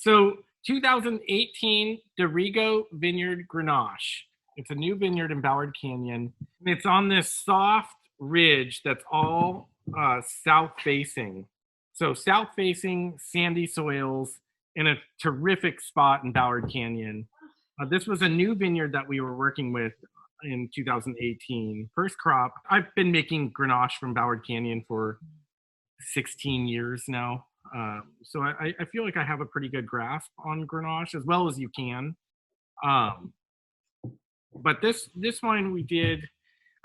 So 2018 Dorigo Vineyard Grenache. It's a new vineyard in Ballard Canyon. It's on this soft ridge that's all south facing. So south facing, sandy soils in a terrific spot in Ballard Canyon. This was a new vineyard that we were working with in 2018. First crop. I've been making Grenache from Ballard Canyon for 16 years now. So I feel like I have a pretty good grasp on Grenache as well as you can. Um, but this wine we did,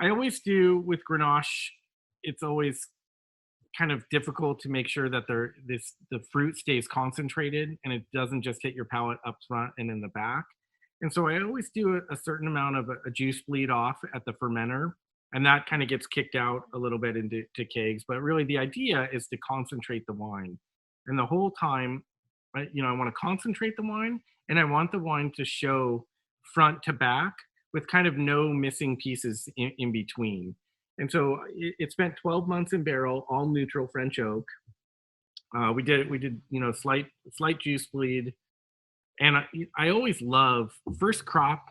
I always do with Grenache. It's always kind of difficult to make sure that the fruit stays concentrated and it doesn't just hit your palate up front and in the back. And so I always do a certain amount of a juice bleed off at the fermenter, and that kind of gets kicked out a little bit into kegs. But really, the idea is to concentrate the wine, and the whole time, I want to concentrate the wine, and I want the wine to show front to back with kind of no missing pieces in between. And so it spent 12 months in barrel, all neutral French oak. We did slight juice bleed. And I always love first crop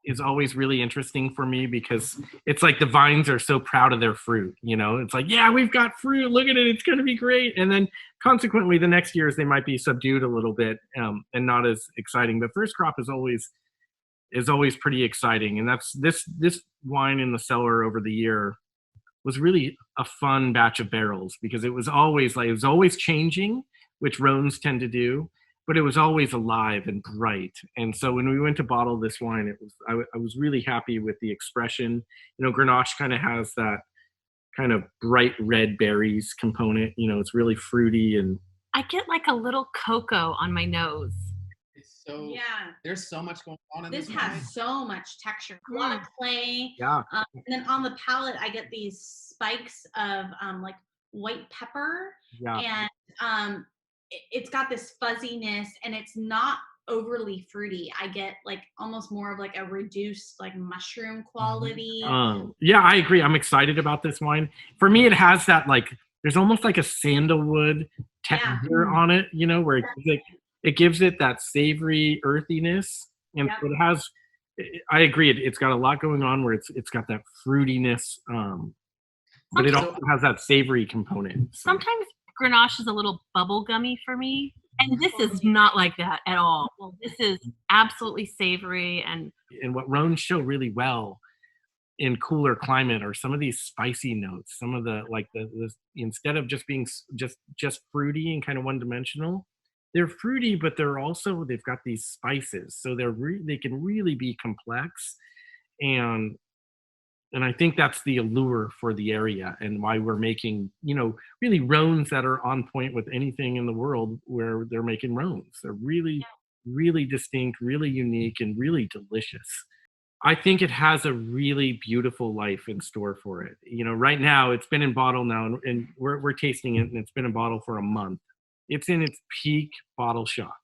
is always really interesting for me because it's like the vines are so proud of their fruit. It's like, yeah, we've got fruit. Look at it. It's going to be great. And then consequently, the next years they might be subdued a little bit and not as exciting. But first crop is always pretty exciting. And that's this wine in the cellar over the year was really a fun batch of barrels because it was always changing, which Rhones tend to do. But it was always alive and bright. And so when we went to bottle this wine, I was really happy with the expression. Grenache kind of has that kind of bright red berries component. It's really fruity and I get like a little cocoa on my nose. It's so Yeah. There's so much going on in This this has wine. so much texture. A lot of clay. yeah. And then on the palate, I get these spikes of like white pepper, Yeah. and it's got this fuzziness, and it's not overly fruity. I get like almost more of like a reduced like mushroom quality. Yeah, I agree. I'm excited about this wine. For me, it has that there's almost like a sandalwood texture on it, where it gives it that savory earthiness. And Yep. so it has, I agree, it's got a lot going on where it's got that fruitiness, but it also has that savory component. So. Sometimes Grenache is a little bubblegummy for me, and this is not like that at all. Well, this is absolutely savory, and what Rhones show really well in cooler climate are some of these spicy notes. Some of the instead of just being just fruity and kind of one dimensional, they're fruity, but they've got these spices, so they can really be complex, and I think that's the allure for the area and why we're making, really Rhones that are on point with anything in the world where they're making Rhones. They're really, really distinct, really unique, and really delicious. I think it has a really beautiful life in store for it. Right now it's been in bottle now, and we're tasting it, and it's been in bottle for a month. It's in its peak bottle shock.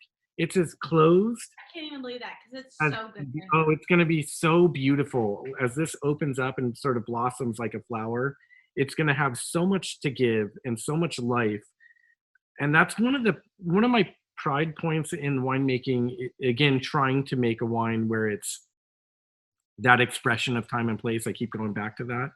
It's as closed. I can't even believe that because it's so good. Oh, it's going to be so beautiful as this opens up and sort of blossoms like a flower. It's going to have so much to give and so much life. And that's one of my pride points in winemaking. Again, trying to make a wine where it's that expression of time and place. I keep going back to that,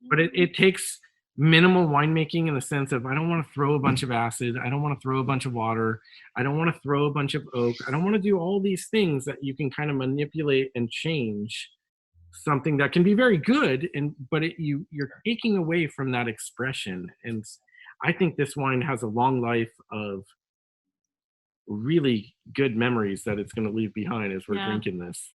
but it takes minimal winemaking in the sense of I don't want to throw a bunch of acid. I don't want to throw a bunch of water. I don't want to throw a bunch of oak. I don't want to do all these things that you can kind of manipulate and change something that can be very good. But you're taking away from that expression. And I think this wine has a long life of really good memories that it's going to leave behind as we're drinking this.